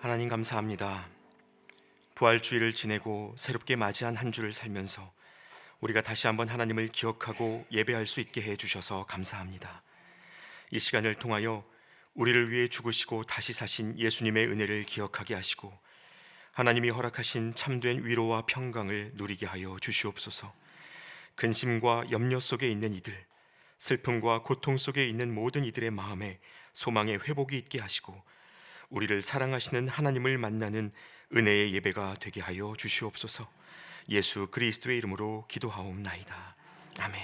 하나님 감사합니다. 부활주일을 지내고 새롭게 맞이한 한 주를 살면서 우리가 다시 한번 하나님을 기억하고 예배할 수 있게 해주셔서 감사합니다. 이 시간을 통하여 우리를 위해 죽으시고 다시 사신 예수님의 은혜를 기억하게 하시고 하나님이 허락하신 참된 위로와 평강을 누리게 하여 주시옵소서. 근심과 염려 속에 있는 이들, 슬픔과 고통 속에 있는 모든 이들의 마음에 소망의 회복이 있게 하시고 우리를 사랑하시는 하나님을 만나는 은혜의 예배가 되게 하여 주시옵소서. 예수 그리스도의 이름으로 기도하옵나이다. 아멘.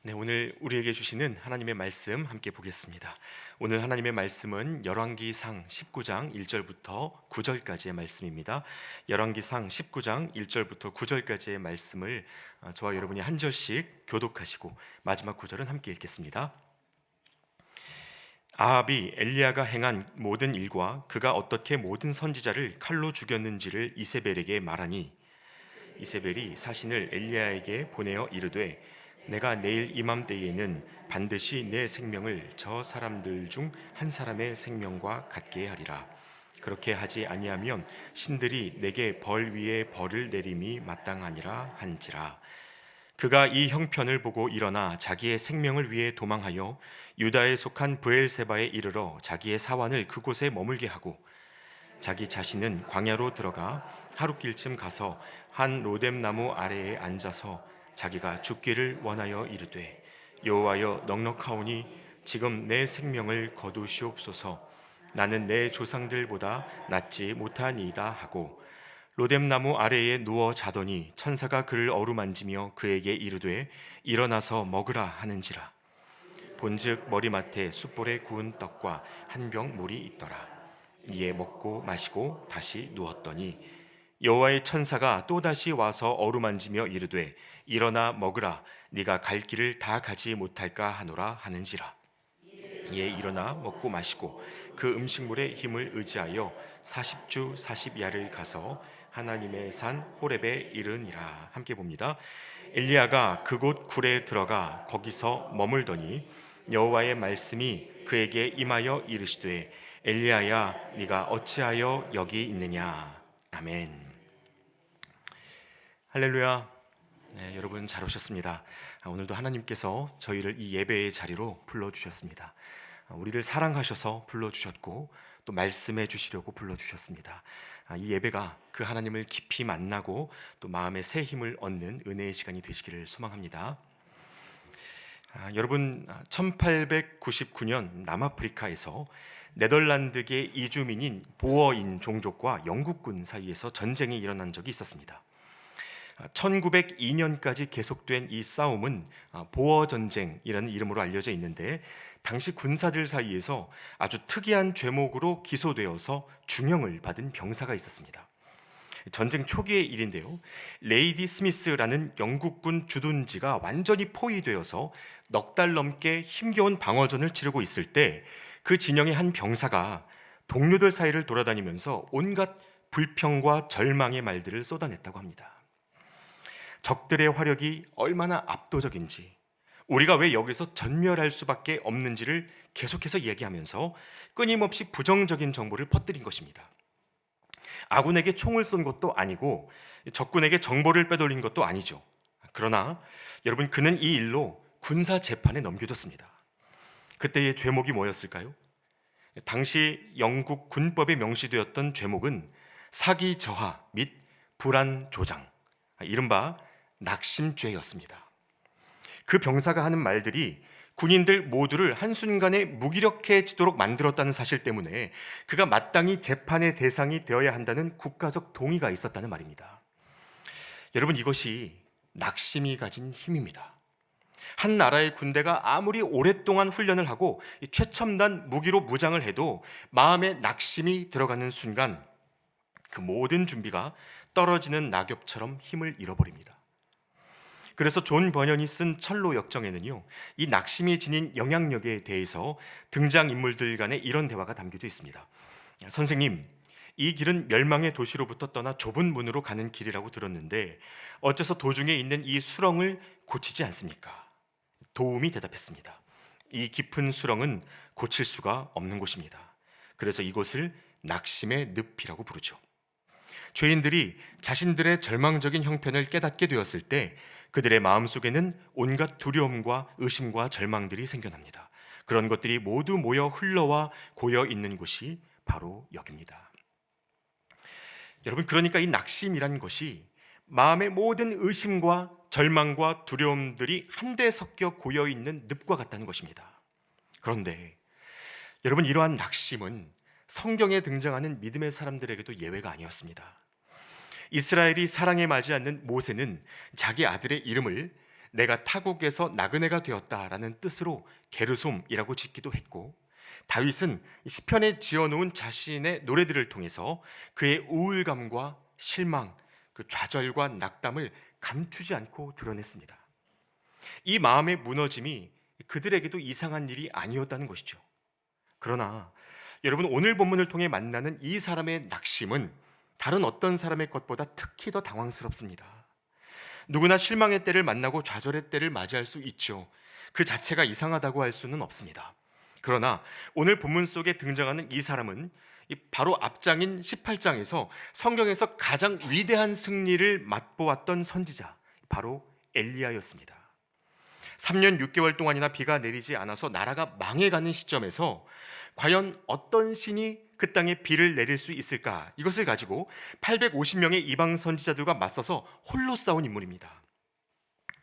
네, 오늘 우리에게 주시는 하나님의 말씀 함께 보겠습니다. 오늘 하나님의 말씀은 열왕기상 19장 1절부터 9절까지의 말씀입니다. 열왕기상 19장 1절부터 9절까지의 말씀을 저와 여러분이 한 절씩 교독하시고 마지막 구절은 함께 읽겠습니다. 아합이 엘리야가 행한 모든 일과 그가 어떻게 모든 선지자를 칼로 죽였는지를 이세벨에게 말하니 이세벨이 사신을 엘리야에게 보내어 이르되 내가 내일 이맘때에는 반드시 내 생명을 저 사람들 중 한 사람의 생명과 같게 하리라. 그렇게 하지 아니하면 신들이 내게 벌 위에 벌을 내림이 마땅하니라 한지라. 그가 이 형편을 보고 일어나 자기의 생명을 위해 도망하여 유다에 속한 브엘세바에 이르러 자기의 사환을 그곳에 머물게 하고 자기 자신은 광야로 들어가 하룻길쯤 가서 한 로뎀나무 아래에 앉아서 자기가 죽기를 원하여 이르되 여호와여 넉넉하오니 지금 내 생명을 거두시옵소서. 나는 내 조상들보다 낫지 못하니이다 하고 로뎀나무 아래에 누워 자더니 천사가 그를 어루만지며 그에게 이르되 일어나서 먹으라 하는지라. 본즉 머리맡에 숯불에 구운 떡과 한 병 물이 있더라. 이에 먹고 마시고 다시 누웠더니 여호와의 천사가 또다시 와서 어루만지며 이르되 일어나 먹으라. 네가 갈 길을 다 가지 못할까 하노라 하는지라. 이에 일어나 먹고 마시고 그 음식물의 힘을 의지하여 40주 40야를 가서 하나님의 산 호렙에 이르니라. 함께 봅니다. 엘리야가 그곳 굴에 들어가 거기서 머물더니 여호와의 말씀이 그에게 임하여 이르시되 엘리야야 네가 어찌하여 여기 있느냐. 아멘. 할렐루야. 네, 여러분 잘 오셨습니다. 오늘도 하나님께서 저희를 이 예배의 자리로 불러주셨습니다. 우리를 사랑하셔서 불러주셨고 또 말씀해 주시려고 불러주셨습니다. 이 예배가 그 하나님을 깊이 만나고 또 마음에 새 힘을 얻는 은혜의 시간이 되시기를 소망합니다. 여러분 1899년 남아프리카에서 네덜란드계 이주민인 보어인 종족과 영국군 사이에서 전쟁이 일어난 적이 있었습니다. 1902년까지 계속된 이 싸움은 보어 전쟁이라는 이름으로 알려져 있는데 당시 군사들 사이에서 아주 특이한 죄목으로 기소되어서 중형을 받은 병사가 있었습니다. 전쟁 초기의 일인데요. 레이디 스미스라는 영국군 주둔지가 완전히 포위되어서 넉 달 넘게 힘겨운 방어전을 치르고 있을 때 그 진영의 한 병사가 동료들 사이를 돌아다니면서 온갖 불평과 절망의 말들을 쏟아냈다고 합니다. 적들의 화력이 얼마나 압도적인지, 우리가 왜 여기서 전멸할 수밖에 없는지를 계속해서 얘기하면서 끊임없이 부정적인 정보를 퍼뜨린 것입니다. 아군에게 총을 쏜 것도 아니고 적군에게 정보를 빼돌린 것도 아니죠. 그러나 여러분, 그는 이 일로 군사 재판에 넘겨졌습니다. 그때의 죄목이 뭐였을까요? 당시 영국 군법에 명시되었던 죄목은 사기 저하 및 불안 조장, 이른바 낙심죄였습니다. 그 병사가 하는 말들이 군인들 모두를 한순간에 무기력해지도록 만들었다는 사실 때문에 그가 마땅히 재판의 대상이 되어야 한다는 국가적 동의가 있었다는 말입니다. 여러분, 이것이 낙심이 가진 힘입니다. 한 나라의 군대가 아무리 오랫동안 훈련을 하고 최첨단 무기로 무장을 해도 마음에 낙심이 들어가는 순간 그 모든 준비가 떨어지는 낙엽처럼 힘을 잃어버립니다. 그래서 존 버년이 쓴 철로 역정에는요, 이 낙심이 지닌 영향력에 대해서 등장인물들 간에 이런 대화가 담겨져 있습니다. 선생님, 이 길은 멸망의 도시로부터 떠나 좁은 문으로 가는 길이라고 들었는데 어째서 도중에 있는 이 수렁을 고치지 않습니까? 도움이 대답했습니다. 이 깊은 수렁은 고칠 수가 없는 곳입니다. 그래서 이곳을 낙심의 늪이라고 부르죠. 죄인들이 자신들의 절망적인 형편을 깨닫게 되었을 때 그들의 마음속에는 온갖 두려움과 의심과 절망들이 생겨납니다. 그런 것들이 모두 모여 흘러와 고여 있는 곳이 바로 여기입니다. 여러분, 그러니까 이 낙심이란 것이 마음의 모든 의심과 절망과 두려움들이 한데 섞여 고여 있는 늪과 같다는 것입니다. 그런데 여러분, 이러한 낙심은 성경에 등장하는 믿음의 사람들에게도 예외가 아니었습니다. 이스라엘이 사랑에 맞지 않는 모세는 자기 아들의 이름을 내가 타국에서 나그네가 되었다라는 뜻으로 게르솜이라고 짓기도 했고, 다윗은 시편에 지어놓은 자신의 노래들을 통해서 그의 우울감과 실망, 그 좌절과 낙담을 감추지 않고 드러냈습니다. 이 마음의 무너짐이 그들에게도 이상한 일이 아니었다는 것이죠. 그러나 여러분, 오늘 본문을 통해 만나는 이 사람의 낙심은 다른 어떤 사람의 것보다 특히 더 당황스럽습니다. 누구나 실망의 때를 만나고 좌절의 때를 맞이할 수 있죠. 그 자체가 이상하다고 할 수는 없습니다. 그러나 오늘 본문 속에 등장하는 이 사람은 바로 앞장인 18장에서 성경에서 가장 위대한 승리를 맛보았던 선지자, 바로 엘리야였습니다. 3년 6개월 동안이나 비가 내리지 않아서 나라가 망해가는 시점에서 과연 어떤 신이 그 땅에 비를 내릴 수 있을까? 이것을 가지고 850명의 이방 선지자들과 맞서서 홀로 싸운 인물입니다.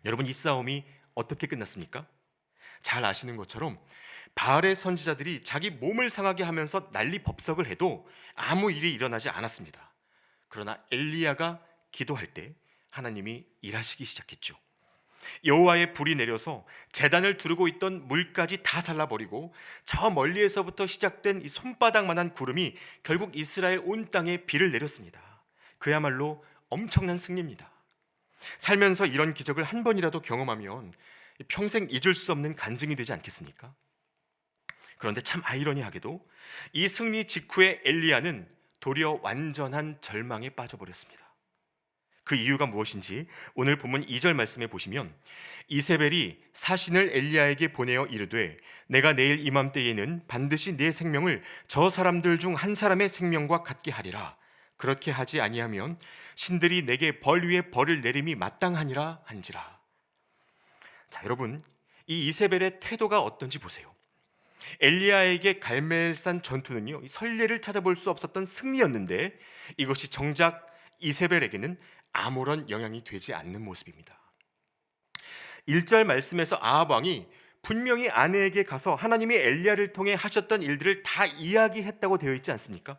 여러분, 이 싸움이 어떻게 끝났습니까? 잘 아시는 것처럼 바알의 선지자들이 자기 몸을 상하게 하면서 난리 법석을 해도 아무 일이 일어나지 않았습니다. 그러나 엘리야가 기도할 때 하나님이 일하시기 시작했죠. 여호와의 불이 내려서 제단을 두르고 있던 물까지 다 살라버리고 저 멀리에서부터 시작된 이 손바닥만한 구름이 결국 이스라엘 온 땅에 비를 내렸습니다. 그야말로 엄청난 승리입니다. 살면서 이런 기적을 한 번이라도 경험하면 평생 잊을 수 없는 간증이 되지 않겠습니까? 그런데 참 아이러니하게도 이 승리 직후에 엘리야는 도리어 완전한 절망에 빠져버렸습니다. 그 이유가 무엇인지 오늘 본문 2절 말씀에 보시면, 이세벨이 사신을 엘리야에게 보내어 이르되 내가 내일 이맘때에는 반드시 내 생명을 저 사람들 중 한 사람의 생명과 같게 하리라. 그렇게 하지 아니하면 신들이 내게 벌 위에 벌을 내림이 마땅하니라 한지라. 자, 여러분, 이 이세벨의 태도가 어떤지 보세요. 엘리야에게 갈멜산 전투는요, 선례를 찾아볼 수 없었던 승리였는데 이것이 정작 이세벨에게는 아무런 영향이 되지 않는 모습입니다. 1절 말씀에서 아합 왕이 분명히 아내에게 가서 하나님이 엘리야를 통해 하셨던 일들을 다 이야기했다고 되어 있지 않습니까?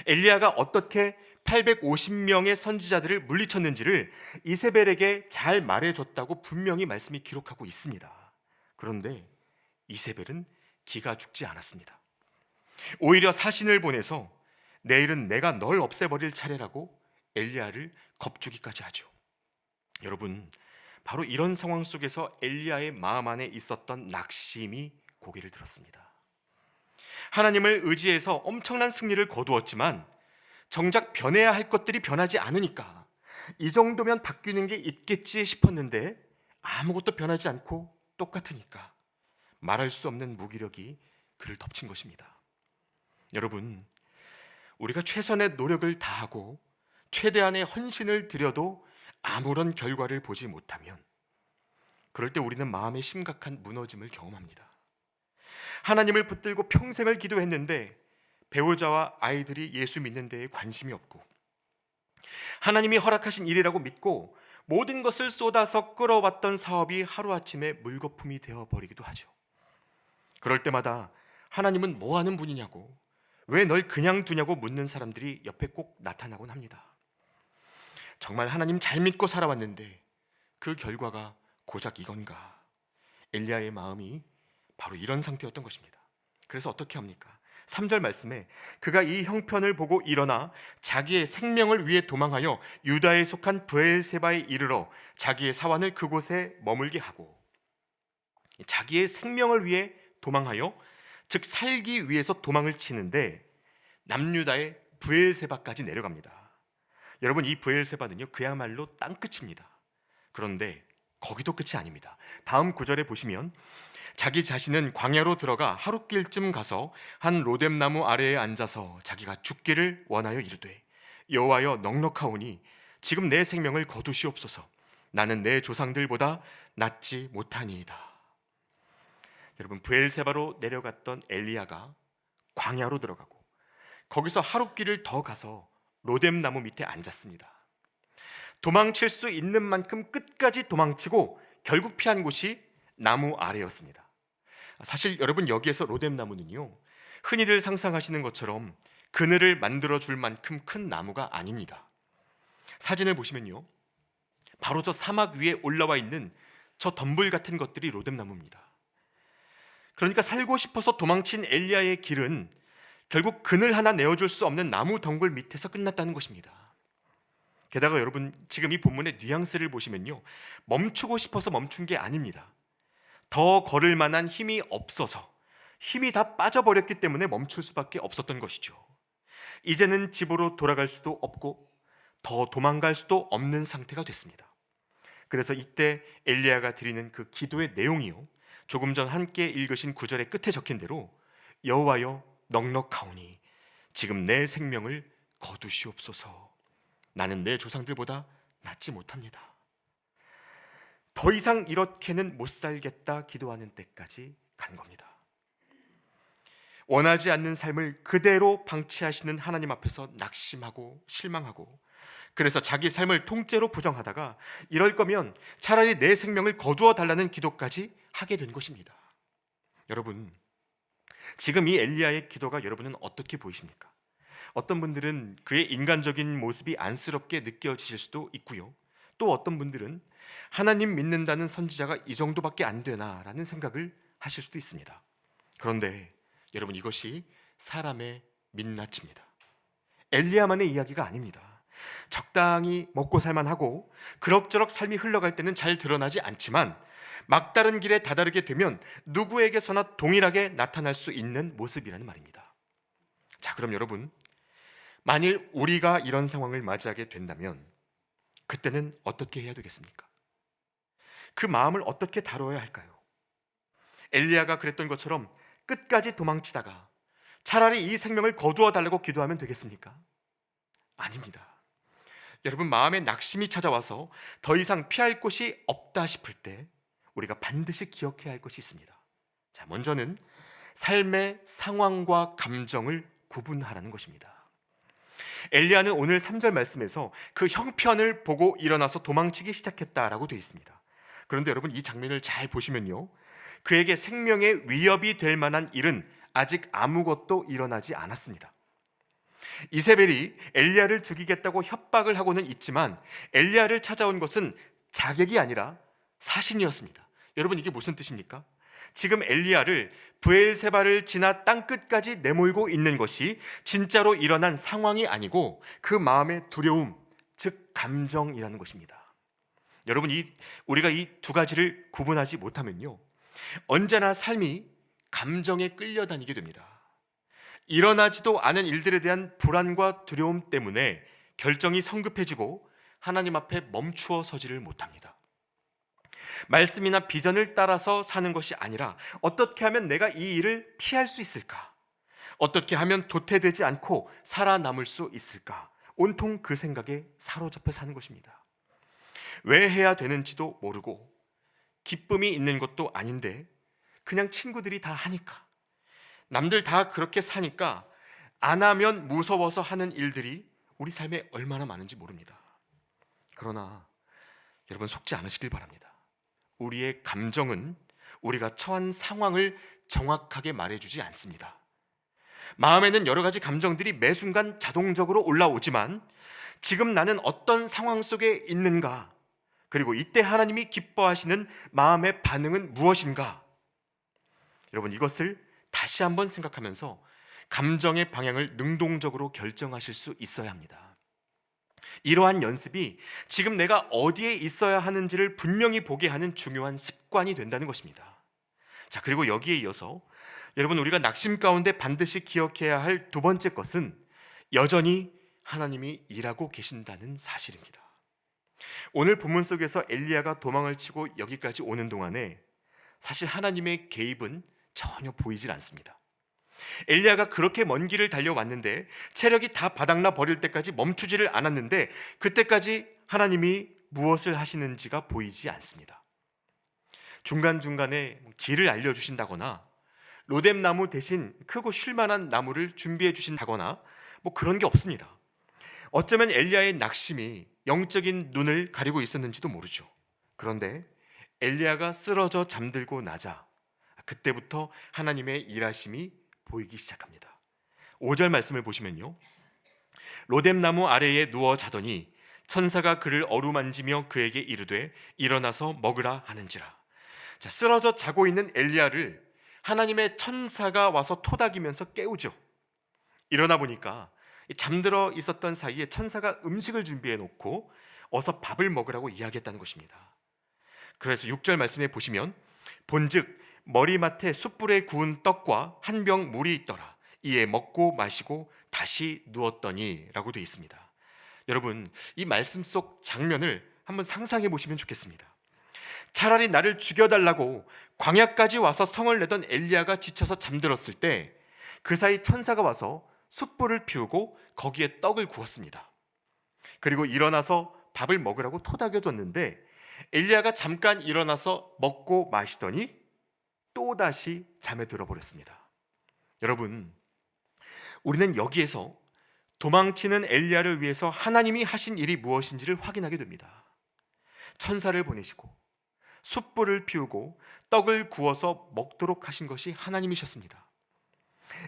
엘리야가 어떻게 850명의 선지자들을 물리쳤는지를 이세벨에게 잘 말해줬다고 분명히 말씀이 기록하고 있습니다. 그런데 이세벨은 기가 죽지 않았습니다. 오히려 사신을 보내서 내일은 내가 널 없애버릴 차례라고 엘리야를 겁주기까지 하죠. 여러분, 바로 이런 상황 속에서 엘리야의 마음 안에 있었던 낙심이 고개를 들었습니다. 하나님을 의지해서 엄청난 승리를 거두었지만 정작 변해야 할 것들이 변하지 않으니까 이 정도면 바뀌는 게 있겠지 싶었는데 아무것도 변하지 않고 똑같으니까 말할 수 없는 무기력이 그를 덮친 것입니다. 여러분, 우리가 최선의 노력을 다하고 최대한의 헌신을 드려도 아무런 결과를 보지 못하면 그럴 때 우리는 마음의 심각한 무너짐을 경험합니다. 하나님을 붙들고 평생을 기도했는데 배우자와 아이들이 예수 믿는 데에 관심이 없고, 하나님이 허락하신 일이라고 믿고 모든 것을 쏟아서 끌어왔던 사업이 하루아침에 물거품이 되어버리기도 하죠. 그럴 때마다 하나님은 뭐 하는 분이냐고, 왜 널 그냥 두냐고 묻는 사람들이 옆에 꼭 나타나곤 합니다. 정말 하나님 잘 믿고 살아왔는데 그 결과가 고작 이건가? 엘리야의 마음이 바로 이런 상태였던 것입니다. 그래서 어떻게 합니까? 3절 말씀에 그가 이 형편을 보고 일어나 자기의 생명을 위해 도망하여 유다에 속한 브엘세바에 이르러 자기의 사환을 그곳에 머물게 하고, 자기의 생명을 위해 도망하여, 즉 살기 위해서 도망을 치는데 남유다의 브엘세바까지 내려갑니다. 여러분, 이 브엘세바는요 그야말로 땅끝입니다. 그런데 거기도 끝이 아닙니다. 다음 구절에 보시면 자기 자신은 광야로 들어가 하룻길쯤 가서 한 로뎀나무 아래에 앉아서 자기가 죽기를 원하여 이르되, 여호와여 넉넉하오니 지금 내 생명을 거두시옵소서. 나는 내 조상들보다 낫지 못하니이다. 여러분, 브엘세바로 내려갔던 엘리야가 광야로 들어가고 거기서 하룻길을 더 가서 로뎀나무 밑에 앉았습니다. 도망칠 수 있는 만큼 끝까지 도망치고 결국 피한 곳이 나무 아래였습니다. 사실 여러분, 여기에서 로뎀나무는요, 흔히들 상상하시는 것처럼 그늘을 만들어 줄 만큼 큰 나무가 아닙니다. 사진을 보시면요, 바로 저 사막 위에 올라와 있는 저 덤불 같은 것들이 로뎀나무입니다. 그러니까 살고 싶어서 도망친 엘리야의 길은 결국 그늘 하나 내어줄 수 없는 나무 덩굴 밑에서 끝났다는 것입니다. 게다가 여러분, 지금 이 본문의 뉘앙스를 보시면요, 멈추고 싶어서 멈춘 게 아닙니다. 더 걸을 만한 힘이 없어서, 힘이 다 빠져버렸기 때문에 멈출 수밖에 없었던 것이죠. 이제는 집으로 돌아갈 수도 없고 더 도망갈 수도 없는 상태가 됐습니다. 그래서 이때 엘리야가 드리는 그 기도의 내용이요, 조금 전 함께 읽으신 구절의 끝에 적힌 대로 여호와여 넉넉하오니 지금 내 생명을 거두시옵소서. 나는 내 조상들보다 낫지 못합니다. 더 이상 이렇게는 못 살겠다 기도하는 때까지 간 겁니다. 원하지 않는 삶을 그대로 방치하시는 하나님 앞에서 낙심하고 실망하고, 그래서 자기 삶을 통째로 부정하다가 이럴 거면 차라리 내 생명을 거두어 달라는 기도까지 하게 된 것입니다. 여러분, 지금 이 엘리야의 기도가 여러분은 어떻게 보이십니까? 어떤 분들은 그의 인간적인 모습이 안쓰럽게 느껴지실 수도 있고요, 또 어떤 분들은 하나님 믿는다는 선지자가 이 정도밖에 안 되나라는 생각을 하실 수도 있습니다. 그런데 여러분, 이것이 사람의 민낯입니다. 엘리야만의 이야기가 아닙니다. 적당히 먹고 살만하고 그럭저럭 삶이 흘러갈 때는 잘 드러나지 않지만 막다른 길에 다다르게 되면 누구에게서나 동일하게 나타날 수 있는 모습이라는 말입니다. 자, 그럼 여러분, 만일 우리가 이런 상황을 맞이하게 된다면 그때는 어떻게 해야 되겠습니까? 그 마음을 어떻게 다뤄야 할까요? 엘리야가 그랬던 것처럼 끝까지 도망치다가 차라리 이 생명을 거두어 달라고 기도하면 되겠습니까? 아닙니다. 여러분, 마음에 낙심이 찾아와서 더 이상 피할 곳이 없다 싶을 때 우리가 반드시 기억해야 할 것이 있습니다. 자, 먼저는 삶의 상황과 감정을 구분하라는 것입니다. 엘리야는 오늘 3절 말씀에서 그 형편을 보고 일어나서 도망치기 시작했다라고 되어 있습니다. 그런데 여러분, 이 장면을 잘 보시면요, 그에게 생명의 위협이 될 만한 일은 아직 아무것도 일어나지 않았습니다. 이세벨이 엘리야를 죽이겠다고 협박을 하고는 있지만 엘리야를 찾아온 것은 자객이 아니라 사신이었습니다. 여러분, 이게 무슨 뜻입니까? 지금 엘리야를 브엘세바를 지나 땅끝까지 내몰고 있는 것이 진짜로 일어난 상황이 아니고 그 마음의 두려움, 즉 감정이라는 것입니다. 여러분, 우리가 이 두 가지를 구분하지 못하면요, 언제나 삶이 감정에 끌려다니게 됩니다. 일어나지도 않은 일들에 대한 불안과 두려움 때문에 결정이 성급해지고 하나님 앞에 멈추어 서지를 못합니다. 말씀이나 비전을 따라서 사는 것이 아니라 어떻게 하면 내가 이 일을 피할 수 있을까? 어떻게 하면 도태되지 않고 살아남을 수 있을까? 온통 그 생각에 사로잡혀 사는 것입니다. 왜 해야 되는지도 모르고 기쁨이 있는 것도 아닌데 그냥 친구들이 다 하니까, 남들 다 그렇게 사니까 안 하면 무서워서 하는 일들이 우리 삶에 얼마나 많은지 모릅니다. 그러나 여러분, 속지 않으시길 바랍니다. 우리의 감정은 우리가 처한 상황을 정확하게 말해주지 않습니다. 마음에는 여러 가지 감정들이 매 순간 자동적으로 올라오지만 지금 나는 어떤 상황 속에 있는가, 그리고 이때 하나님이 기뻐하시는 마음의 반응은 무엇인가, 여러분, 이것을 다시 한번 생각하면서 감정의 방향을 능동적으로 결정하실 수 있어야 합니다. 이러한 연습이 지금 내가 어디에 있어야 하는지를 분명히 보게 하는 중요한 습관이 된다는 것입니다. 자, 그리고 여기에 이어서 여러분, 우리가 낙심 가운데 반드시 기억해야 할 두 번째 것은 여전히 하나님이 일하고 계신다는 사실입니다. 오늘 본문 속에서 엘리야가 도망을 치고 여기까지 오는 동안에 사실 하나님의 개입은 전혀 보이질 않습니다. 엘리야가 그렇게 먼 길을 달려왔는데 체력이 다 바닥나 버릴 때까지 멈추지를 않았는데 그때까지 하나님이 무엇을 하시는지가 보이지 않습니다. 중간중간에 길을 알려주신다거나 로뎀나무 대신 크고 쉴만한 나무를 준비해 주신다거나 그런 게 없습니다. 어쩌면 엘리야의 낙심이 영적인 눈을 가리고 있었는지도 모르죠. 그런데 엘리야가 쓰러져 잠들고 나자 그때부터 하나님의 일하심이 보이기 시작합니다. 5절 말씀을 보시면요, 로뎀나무 아래에 누워 자더니 천사가 그를 어루만지며 그에게 이르되 일어나서 먹으라 하는지라. 자, 쓰러져 자고 있는 엘리야를 하나님의 천사가 와서 토닥이면서 깨우죠. 일어나 보니까 잠들어 있었던 사이에 천사가 음식을 준비해 놓고 어서 밥을 먹으라고 이야기했다는 것입니다. 그래서 6절 말씀에 보시면 본즉 머리맡에 숯불에 구운 떡과 한 병 물이 있더라. 이에 먹고 마시고 다시 누웠더니 라고 되어 있습니다. 여러분, 이 말씀 속 장면을 한번 상상해 보시면 좋겠습니다. 차라리 나를 죽여달라고 광야까지 와서 성을 내던 엘리야가 지쳐서 잠들었을 때 그 사이 천사가 와서 숯불을 피우고 거기에 떡을 구웠습니다. 그리고 일어나서 밥을 먹으라고 토닥여줬는데 엘리야가 잠깐 일어나서 먹고 마시더니 또다시 잠에 들어버렸습니다. 여러분, 우리는 여기에서 도망치는 엘리야를 위해서 하나님이 하신 일이 무엇인지를 확인하게 됩니다. 천사를 보내시고 숯불을 피우고 떡을 구워서 먹도록 하신 것이 하나님이셨습니다.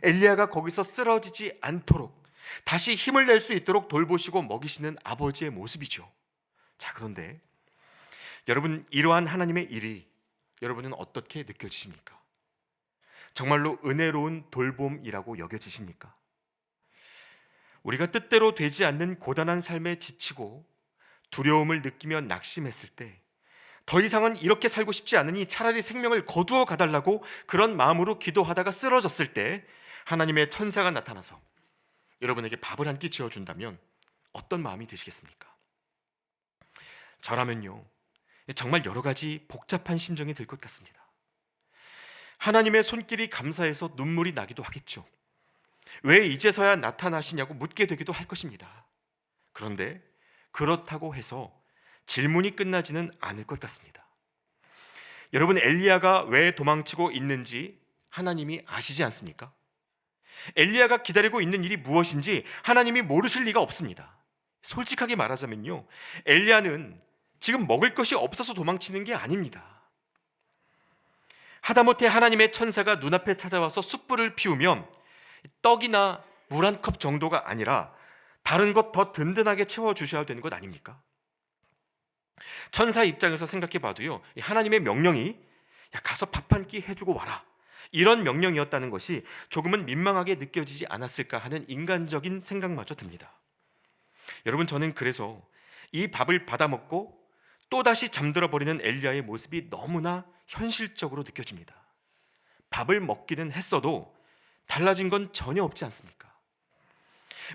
엘리야가 거기서 쓰러지지 않도록 다시 힘을 낼 수 있도록 돌보시고 먹이시는 아버지의 모습이죠. 자, 그런데 여러분, 이러한 하나님의 일이 여러분은 어떻게 느껴지십니까? 정말로 은혜로운 돌봄이라고 여겨지십니까? 우리가 뜻대로 되지 않는 고단한 삶에 지치고 두려움을 느끼며 낙심했을 때 더 이상은 이렇게 살고 싶지 않으니 차라리 생명을 거두어 가달라고 그런 마음으로 기도하다가 쓰러졌을 때 하나님의 천사가 나타나서 여러분에게 밥을 한 끼 지어준다면 어떤 마음이 드시겠습니까? 저라면요, 정말 여러 가지 복잡한 심정이 들 것 같습니다. 하나님의 손길이 감사해서 눈물이 나기도 하겠죠. 왜 이제서야 나타나시냐고 묻게 되기도 할 것입니다. 그런데 그렇다고 해서 질문이 끝나지는 않을 것 같습니다. 여러분, 엘리야가 왜 도망치고 있는지 하나님이 아시지 않습니까? 엘리야가 기다리고 있는 일이 무엇인지 하나님이 모르실 리가 없습니다. 솔직하게 말하자면요, 엘리야는 지금 먹을 것이 없어서 도망치는 게 아닙니다. 하다못해 하나님의 천사가 눈앞에 찾아와서 숯불을 피우면 떡이나 물 한 컵 정도가 아니라 다른 것 더 든든하게 채워주셔야 되는 것 아닙니까? 천사 입장에서 생각해 봐도요, 하나님의 명령이 야, 가서 밥 한 끼 해주고 와라, 이런 명령이었다는 것이 조금은 민망하게 느껴지지 않았을까 하는 인간적인 생각마저 듭니다. 여러분, 저는 그래서 이 밥을 받아먹고 또다시 잠들어 버리는 엘리야의 모습이 너무나 현실적으로 느껴집니다. 밥을 먹기는 했어도 달라진 건 전혀 없지 않습니까?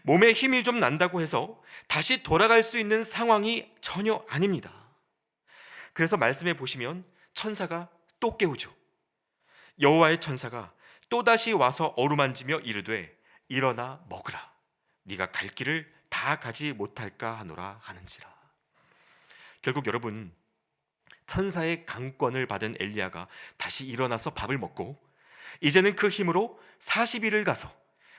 몸에 힘이 좀 난다고 해서 다시 돌아갈 수 있는 상황이 전혀 아닙니다. 그래서 말씀해 보시면 천사가 또 깨우죠. 여호와의 천사가 또다시 와서 어루만지며 이르되 일어나 먹으라. 네가 갈 길을 다 가지 못할까 하노라 하는지라. 결국 여러분, 천사의 강권을 받은 엘리야가 다시 일어나서 밥을 먹고 이제는 그 힘으로 40일을 가서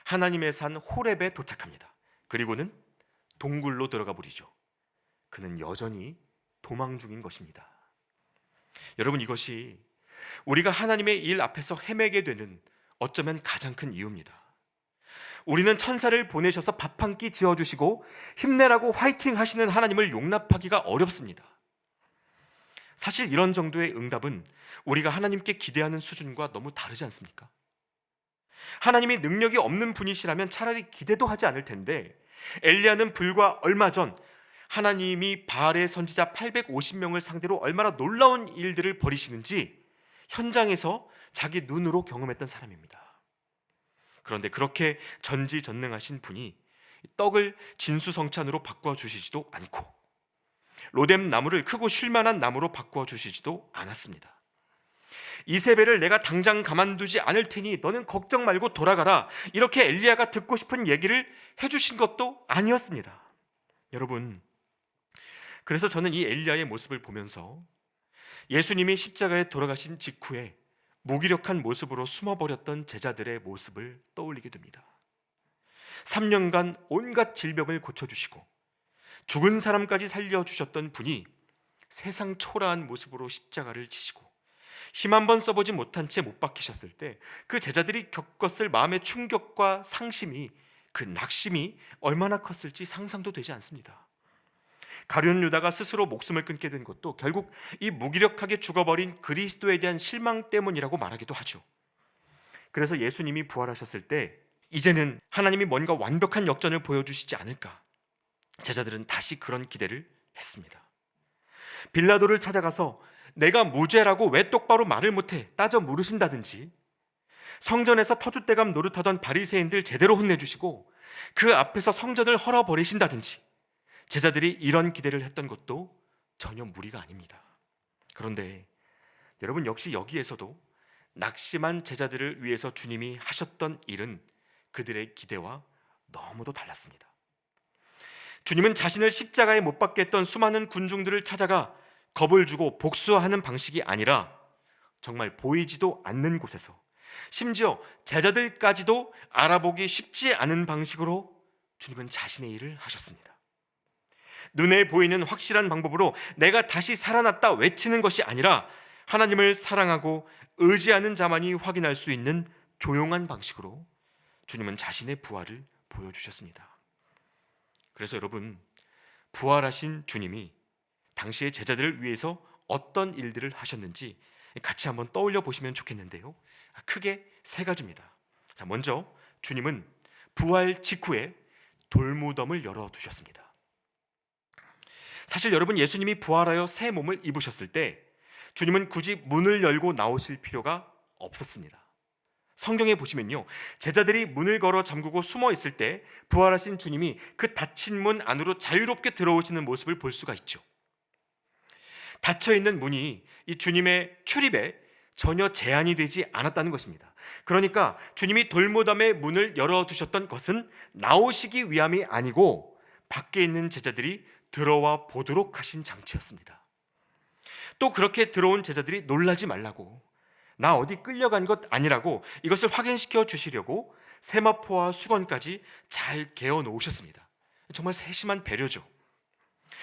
하나님의 산 호렙에 도착합니다. 그리고는 동굴로 들어가 버리죠. 그는 여전히 도망 중인 것입니다. 여러분, 이것이 우리가 하나님의 일 앞에서 헤매게 되는 어쩌면 가장 큰 이유입니다. 우리는 천사를 보내셔서 밥 한 끼 지어주시고 힘내라고 화이팅 하시는 하나님을 용납하기가 어렵습니다. 사실 이런 정도의 응답은 우리가 하나님께 기대하는 수준과 너무 다르지 않습니까? 하나님이 능력이 없는 분이시라면 차라리 기대도 하지 않을 텐데 엘리야는 불과 얼마 전 하나님이 바알의 선지자 850명을 상대로 얼마나 놀라운 일들을 벌이시는지 현장에서 자기 눈으로 경험했던 사람입니다. 그런데 그렇게 전지전능하신 분이 떡을 진수성찬으로 바꿔 주시지도 않고 로뎀 나무를 크고 쉴만한 나무로 바꿔 주시지도 않았습니다. 이세벨을 내가 당장 가만두지 않을 테니 너는 걱정 말고 돌아가라. 이렇게 엘리야가 듣고 싶은 얘기를 해주신 것도 아니었습니다. 여러분, 그래서 저는 이 엘리야의 모습을 보면서 예수님이 십자가에 돌아가신 직후에 무기력한 모습으로 숨어버렸던 제자들의 모습을 떠올리게 됩니다. 3년간 온갖 질병을 고쳐주시고 죽은 사람까지 살려주셨던 분이 세상 초라한 모습으로 십자가를 지시고 힘 한 번 써보지 못한 채 못 박히셨을 때 그 제자들이 겪었을 마음의 충격과 상심이, 그 낙심이 얼마나 컸을지 상상도 되지 않습니다. 가룟 유다가 스스로 목숨을 끊게 된 것도 결국 이 무기력하게 죽어버린 그리스도에 대한 실망 때문이라고 말하기도 하죠. 그래서 예수님이 부활하셨을 때 이제는 하나님이 뭔가 완벽한 역전을 보여주시지 않을까, 제자들은 다시 그런 기대를 했습니다. 빌라도를 찾아가서 내가 무죄라고 왜 똑바로 말을 못해 따져 물으신다든지, 성전에서 터줏대감 노릇하던 바리새인들 제대로 혼내주시고 그 앞에서 성전을 헐어버리신다든지, 제자들이 이런 기대를 했던 것도 전혀 무리가 아닙니다. 그런데 여러분, 역시 여기에서도 낙심한 제자들을 위해서 주님이 하셨던 일은 그들의 기대와 너무도 달랐습니다. 주님은 자신을 십자가에 못 박게 했던 수많은 군중들을 찾아가 겁을 주고 복수하는 방식이 아니라 정말 보이지도 않는 곳에서, 심지어 제자들까지도 알아보기 쉽지 않은 방식으로 주님은 자신의 일을 하셨습니다. 눈에 보이는 확실한 방법으로 내가 다시 살아났다 외치는 것이 아니라 하나님을 사랑하고 의지하는 자만이 확인할 수 있는 조용한 방식으로 주님은 자신의 부활을 보여주셨습니다. 그래서 여러분, 부활하신 주님이 당시의 제자들을 위해서 어떤 일들을 하셨는지 같이 한번 떠올려 보시면 좋겠는데요, 크게 세 가지입니다. 자, 먼저 주님은 부활 직후에 돌무덤을 열어두셨습니다. 사실 여러분, 예수님이 부활하여 새 몸을 입으셨을 때 주님은 굳이 문을 열고 나오실 필요가 없었습니다. 성경에 보시면요, 제자들이 문을 걸어 잠그고 숨어 있을 때 부활하신 주님이 그 닫힌 문 안으로 자유롭게 들어오시는 모습을 볼 수가 있죠. 닫혀있는 문이 이 주님의 출입에 전혀 제한이 되지 않았다는 것입니다. 그러니까 주님이 돌무덤의 문을 열어두셨던 것은 나오시기 위함이 아니고 밖에 있는 제자들이 들어와 보도록 하신 장치였습니다. 또 그렇게 들어온 제자들이 놀라지 말라고, 나 어디 끌려간 것 아니라고 이것을 확인시켜 주시려고 세마포와 수건까지 잘 개어 놓으셨습니다. 정말 세심한 배려죠.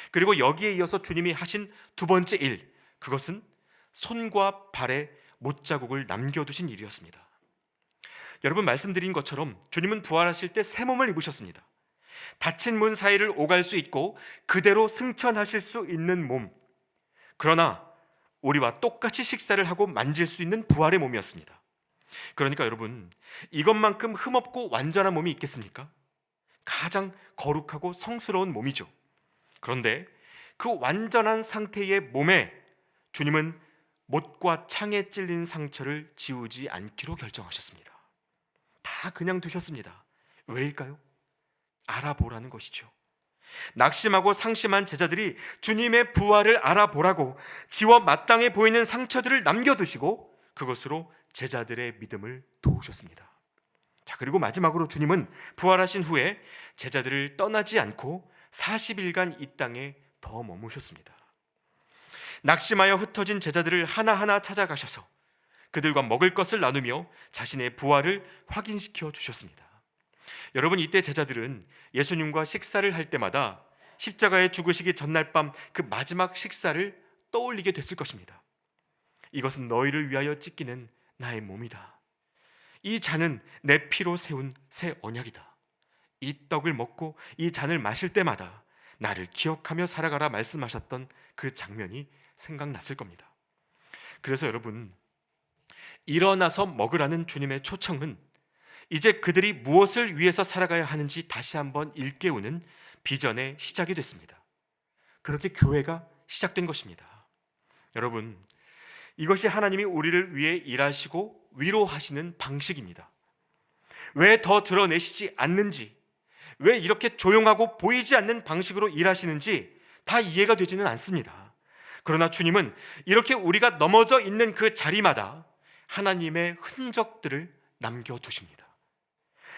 그리고 여기에 이어서 주님이 하신 두 번째 일, 그것은 손과 발에 못자국을 남겨두신 일이었습니다. 여러분, 말씀드린 것처럼 주님은 부활하실 때 새 몸을 입으셨습니다. 닫힌 문 사이를 오갈 수 있고 그대로 승천하실 수 있는 몸, 그러나 우리와 똑같이 식사를 하고 만질 수 있는 부활의 몸이었습니다. 그러니까 여러분, 이것만큼 흠없고 완전한 몸이 있겠습니까? 가장 거룩하고 성스러운 몸이죠. 그런데 그 완전한 상태의 몸에 주님은 못과 창에 찔린 상처를 지우지 않기로 결정하셨습니다. 다 그냥 두셨습니다. 왜일까요? 알아보라는 것이죠. 낙심하고 상심한 제자들이 주님의 부활을 알아보라고 지와 마땅해 보이는 상처들을 남겨두시고 그것으로 제자들의 믿음을 도우셨습니다. 자, 그리고 마지막으로 주님은 부활하신 후에 제자들을 떠나지 않고 40일간 이 땅에 더 머무셨습니다. 낙심하여 흩어진 제자들을 하나하나 찾아가셔서 그들과 먹을 것을 나누며 자신의 부활을 확인시켜 주셨습니다. 여러분, 이때 제자들은 예수님과 식사를 할 때마다 십자가에 죽으시기 전날 밤 그 마지막 식사를 떠올리게 됐을 것입니다. 이것은 너희를 위하여 찢기는 나의 몸이다. 이 잔은 내 피로 세운 새 언약이다. 이 떡을 먹고 이 잔을 마실 때마다 나를 기억하며 살아가라 말씀하셨던 그 장면이 생각났을 겁니다. 그래서 여러분, 일어나서 먹으라는 주님의 초청은 이제 그들이 무엇을 위해서 살아가야 하는지 다시 한번 일깨우는 비전의 시작이 됐습니다. 그렇게 교회가 시작된 것입니다. 여러분, 이것이 하나님이 우리를 위해 일하시고 위로하시는 방식입니다. 왜 더 드러내시지 않는지, 왜 이렇게 조용하고 보이지 않는 방식으로 일하시는지 다 이해가 되지는 않습니다. 그러나 주님은 이렇게 우리가 넘어져 있는 그 자리마다 하나님의 흔적들을 남겨두십니다.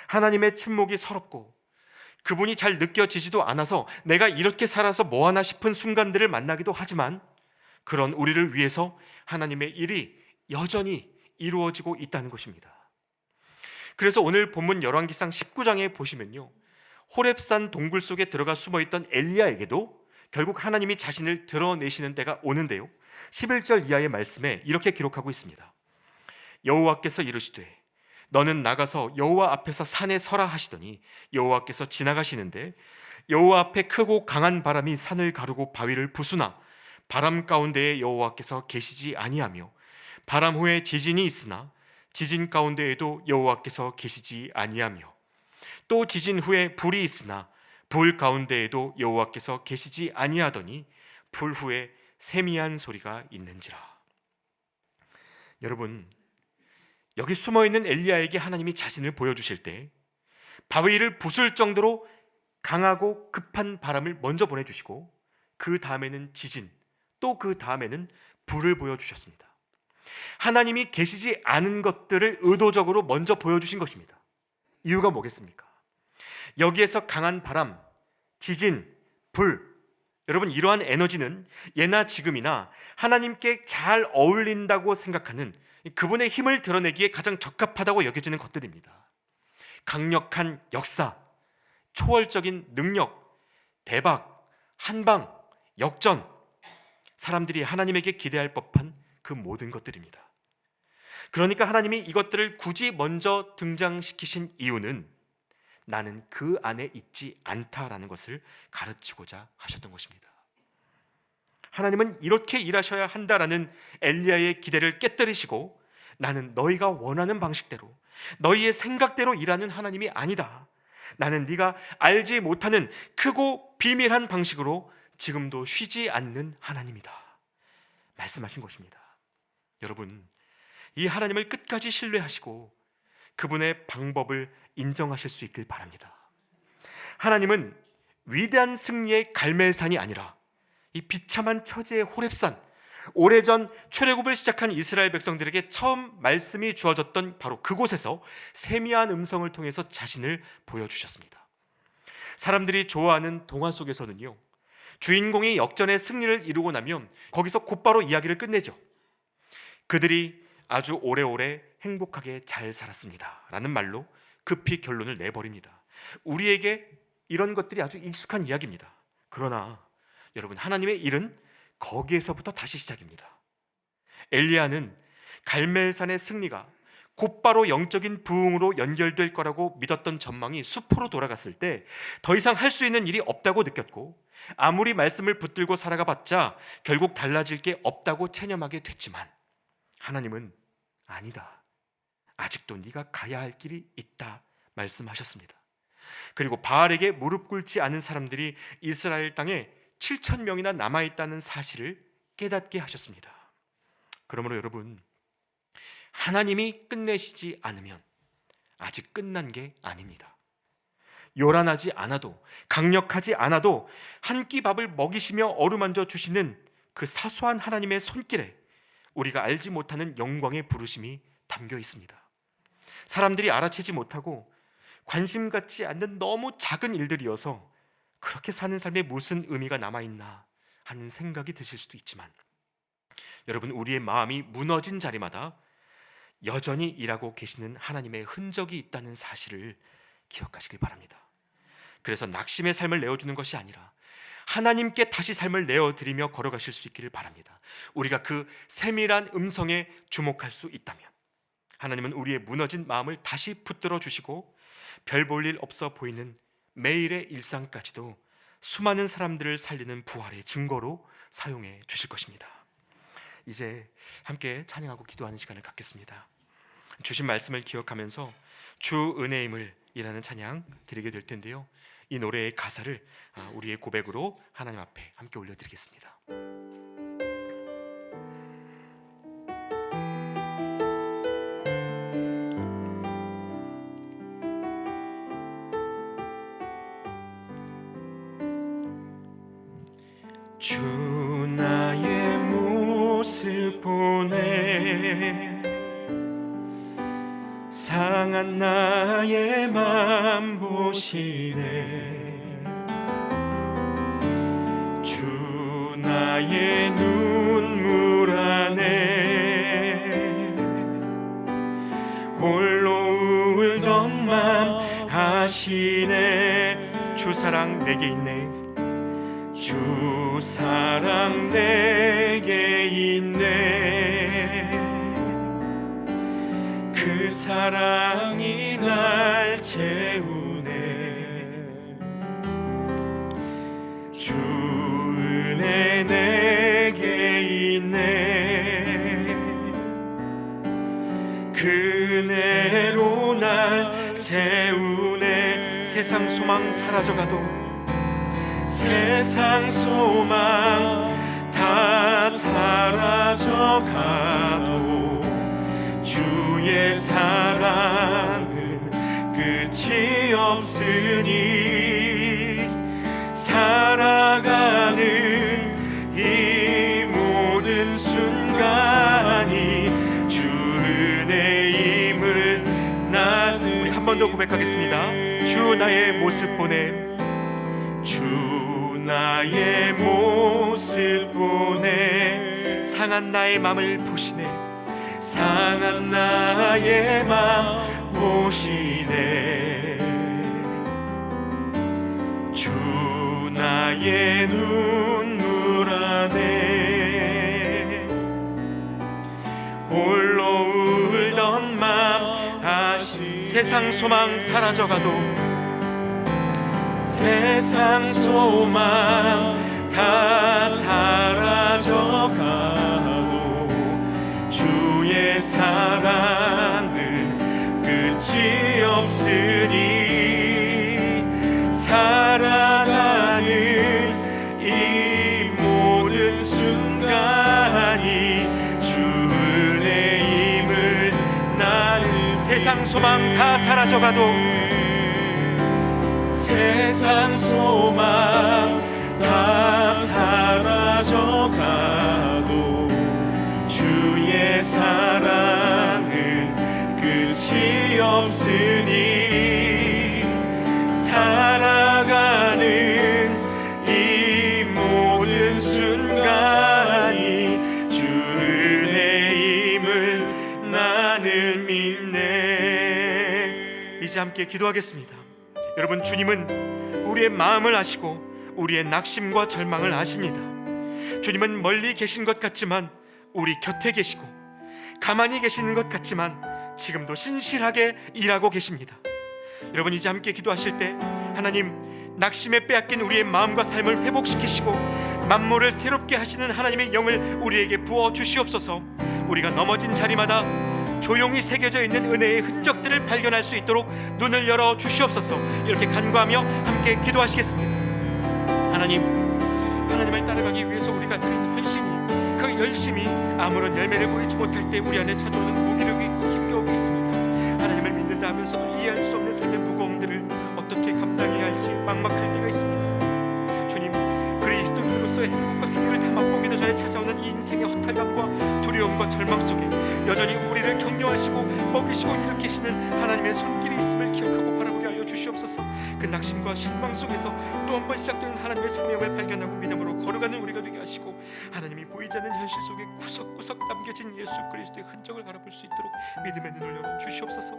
하나님의 침묵이 서럽고 그분이 잘 느껴지지도 않아서 내가 이렇게 살아서 뭐하나 싶은 순간들을 만나기도 하지만, 그런 우리를 위해서 하나님의 일이 여전히 이루어지고 있다는 것입니다. 그래서 오늘 본문 열왕기상 19장에 보시면요, 호렙산 동굴 속에 들어가 숨어있던 엘리야에게도 결국 하나님이 자신을 드러내시는 때가 오는데요, 11절 이하의 말씀에 이렇게 기록하고 있습니다. 여호와께서 이르시되 너는 나가서 여호와 앞에서 산에 서라 하시더니 여호와께서 지나가시는데 여호와 앞에 크고 강한 바람이 산을 가르고 바위를 부수나 바람 가운데에 여호와께서 계시지 아니하며 바람 후에 지진이 있으나 지진 가운데에도 여호와께서 계시지 아니하며 또 지진 후에 불이 있으나 불 가운데에도 여호와께서 계시지 아니하더니 불 후에 세미한 소리가 있는지라. 여러분, 여기 숨어있는 엘리야에게 하나님이 자신을 보여주실 때 바위를 부술 정도로 강하고 급한 바람을 먼저 보내주시고 그 다음에는 지진, 또 그 다음에는 불을 보여주셨습니다. 하나님이 계시지 않은 것들을 의도적으로 먼저 보여주신 것입니다. 이유가 뭐겠습니까? 여기에서 강한 바람, 지진, 불, 여러분, 이러한 에너지는 예나 지금이나 하나님께 잘 어울린다고 생각하는 그분의 힘을 드러내기에 가장 적합하다고 여겨지는 것들입니다. 강력한 역사, 초월적인 능력, 대박, 한방, 역전, 사람들이 하나님에게 기대할 법한 그 모든 것들입니다. 그러니까 하나님이 이것들을 굳이 먼저 등장시키신 이유는 나는 그 안에 있지 않다라는 것을 가르치고자 하셨던 것입니다. 하나님은 이렇게 일하셔야 한다라는 엘리야의 기대를 깨뜨리시고 나는 너희가 원하는 방식대로, 너희의 생각대로 일하는 하나님이 아니다. 나는 네가 알지 못하는 크고 비밀한 방식으로 지금도 쉬지 않는 하나님이다 말씀하신 것입니다. 여러분, 이 하나님을 끝까지 신뢰하시고 그분의 방법을 인정하실 수 있길 바랍니다. 하나님은 위대한 승리의 갈멜산이 아니라 이 비참한 처지의 호렙산, 오래전 출애굽을 시작한 이스라엘 백성들에게 처음 말씀이 주어졌던 바로 그곳에서 세미한 음성을 통해서 자신을 보여주셨습니다. 사람들이 좋아하는 동화 속에서는요, 주인공이 역전의 승리를 이루고 나면 거기서 곧바로 이야기를 끝내죠. 그들이 아주 오래오래 행복하게 잘 살았습니다 라는 말로 급히 결론을 내버립니다. 우리에게 이런 것들이 아주 익숙한 이야기입니다. 그러나 여러분, 하나님의 일은 거기에서부터 다시 시작입니다. 엘리야는 갈멜산의 승리가 곧바로 영적인 부흥으로 연결될 거라고 믿었던 전망이 수포로 돌아갔을 때 더 이상 할 수 있는 일이 없다고 느꼈고, 아무리 말씀을 붙들고 살아가 봤자 결국 달라질 게 없다고 체념하게 됐지만 하나님은 아니다, 아직도 네가 가야 할 길이 있다 말씀하셨습니다. 그리고 바알에게 무릎 꿇지 않은 사람들이 이스라엘 땅에 7,000명이나 남아있다는 사실을 깨닫게 하셨습니다. 그러므로 여러분, 하나님이 끝내시지 않으면 아직 끝난 게 아닙니다. 요란하지 않아도, 강력하지 않아도 한 끼 밥을 먹이시며 어루만져 주시는 그 사소한 하나님의 손길에 우리가 알지 못하는 영광의 부르심이 담겨 있습니다. 사람들이 알아채지 못하고 관심 갖지 않는 너무 작은 일들이어서 그렇게 사는 삶에 무슨 의미가 남아있나 하는 생각이 드실 수도 있지만, 여러분, 우리의 마음이 무너진 자리마다 여전히 일하고 계시는 하나님의 흔적이 있다는 사실을 기억하시길 바랍니다. 그래서 낙심의 삶을 내어주는 것이 아니라 하나님께 다시 삶을 내어드리며 걸어가실 수 있기를 바랍니다. 우리가 그 세밀한 음성에 주목할 수 있다면 하나님은 우리의 무너진 마음을 다시 붙들어 주시고 별 볼 일 없어 보이는 매일의 일상까지도 수많은 사람들을 살리는 부활의 증거로 사용해 주실 것입니다. 이제 함께 찬양하고 기도하는 시간을 갖겠습니다. 주신 말씀을 기억하면서 주 은혜임을 이라는 찬양 드리게 될 텐데요, 이 노래의 가사를 우리의 고백으로 하나님 앞에 함께 올려드리겠습니다. 주 나의 모습 보네 상한 나의 맘 보시네 주 나의 눈물 안에 홀로 울던 맘 아시네 주 사랑 내게 있네 주 사랑 내게 있네 그 사랑이 날 채우네 주 은혜 내게 있네 그 은혜로 날 세우네 세상 소망 사라져가도 세상 소망 다 사라져가도 주의 사랑은 끝이 없으니 살아가는 이 모든 순간이 주 은혜임을 나는 우리 한 번 더 고백하겠습니다. 주 나의 모습 보내 주 나의 모습 보내 상한 나의 맘을 보시네 상한 나의 맘 보시네 주 나의 눈물 안에 홀로 울던 맘 아시 세상 소망 사라져가도 세상 소망 다 사라져가도 주의 사랑은 끝이 없으니 살아가는 이 모든 순간이 주 은혜임을 나는 세상 소망 다 사라져가도 세상 소망 다 사라져가도 주의 사랑은 끝이 없으니 살아가는 이 모든 순간이 주 은혜임을 나는 믿네. 이제 함께 기도하겠습니다. 여러분, 주님은 우리의 마음을 아시고 우리의 낙심과 절망을 아십니다. 주님은 멀리 계신 것 같지만 우리 곁에 계시고 가만히 계시는 것 같지만 지금도 신실하게 일하고 계십니다. 여러분, 이제 함께 기도하실 때 하나님, 낙심에 빼앗긴 우리의 마음과 삶을 회복시키시고 만물을 새롭게 하시는 하나님의 영을 우리에게 부어 주시옵소서. 우리가 넘어진 자리마다 조용히 새겨져 있는 은혜의 흔적들을 발견할 수 있도록 눈을 열어 주시옵소서. 이렇게 간구하며 함께 기도하시겠습니다. 하나님을 따라가기 위해서 우리가 드리는 헌신이, 그 열심이 아무런 열매를 보이지 못할 때 우리 안에 찾아오는 무기력이 있고 힘겨움이 있습니다. 하나님을 믿는다 하면서도 이해할 수 없는 삶의 무거움들을 어떻게 감당해야 할지 막막할 때가 있습니다. 주님, 그리스도인으로서의 행복과 승리를 다 맛보기도 전에 찾아오는 이 인생의 허탈감과 두려움과 절망 속에 여전히 우리를 격려하시고 먹이시고 일으키시는 하나님의 손길이 있음을 기억하고 바라보게 하여 주시옵소서. 그 낙심과 실망 속에서 또 한 번 시작되는 하나님의 생명을 발견하고 믿음으로 걸어가는 우리가 되게 하시고, 하나님이 보이지 않는 현실 속에 구석구석 남겨진 예수 그리스도의 흔적을 알아볼 수 있도록 믿음의 눈을 열어 주시옵소서.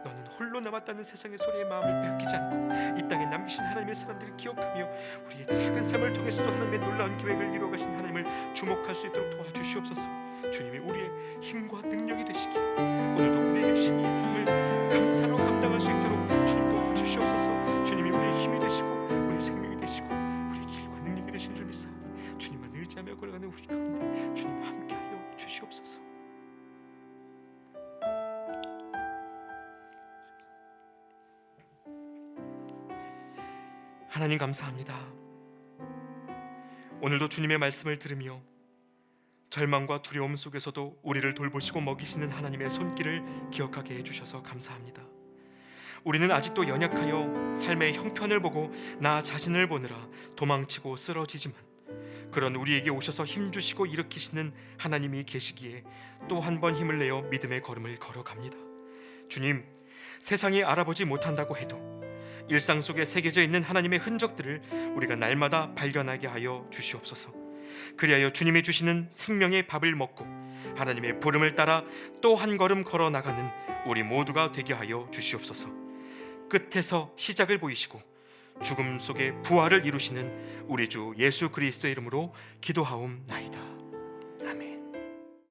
너는 홀로 남았다는 세상의 소리에 마음을 빼앗기지 않고 이 땅에 남기신 하나님의 사람들을 기억하며 우리의 작은 삶을 통해서도 하나님의 놀라운 계획을 이루어가신 하나님을 주목할 수 있도록 도와주시옵소서. 주님이 우리의 힘과 능력이 되시기에 오늘도 우리에게 주신 이 삶을 감사로 감당할 수 있도록 주님 도와주시옵소서. 주님이 우리의 힘이 되시고 우리의 생명이 되시고 우리의 길과 능력이 되시는 줄 믿사오니 주님만 의지하며 걸어가는 우리 가운데 주님 함께하여 주시옵소서. 하나님 감사합니다. 오늘도 주님의 말씀을 들으며 절망과 두려움 속에서도 우리를 돌보시고 먹이시는 하나님의 손길을 기억하게 해주셔서 감사합니다. 우리는 아직도 연약하여 삶의 형편을 보고 나 자신을 보느라 도망치고 쓰러지지만 그런 우리에게 오셔서 힘주시고 일으키시는 하나님이 계시기에 또 한 번 힘을 내어 믿음의 걸음을 걸어갑니다. 주님, 세상이 알아보지 못한다고 해도 일상 속에 새겨져 있는 하나님의 흔적들을 우리가 날마다 발견하게 하여 주시옵소서. 그리하여 주님이 주시는 생명의 밥을 먹고 하나님의 부름을 따라 또 한 걸음 걸어 나가는 우리 모두가 되게 하여 주시옵소서. 끝에서 시작을 보이시고 죽음 속에 부활을 이루시는 우리 주 예수 그리스도의 이름으로 기도하옵나이다.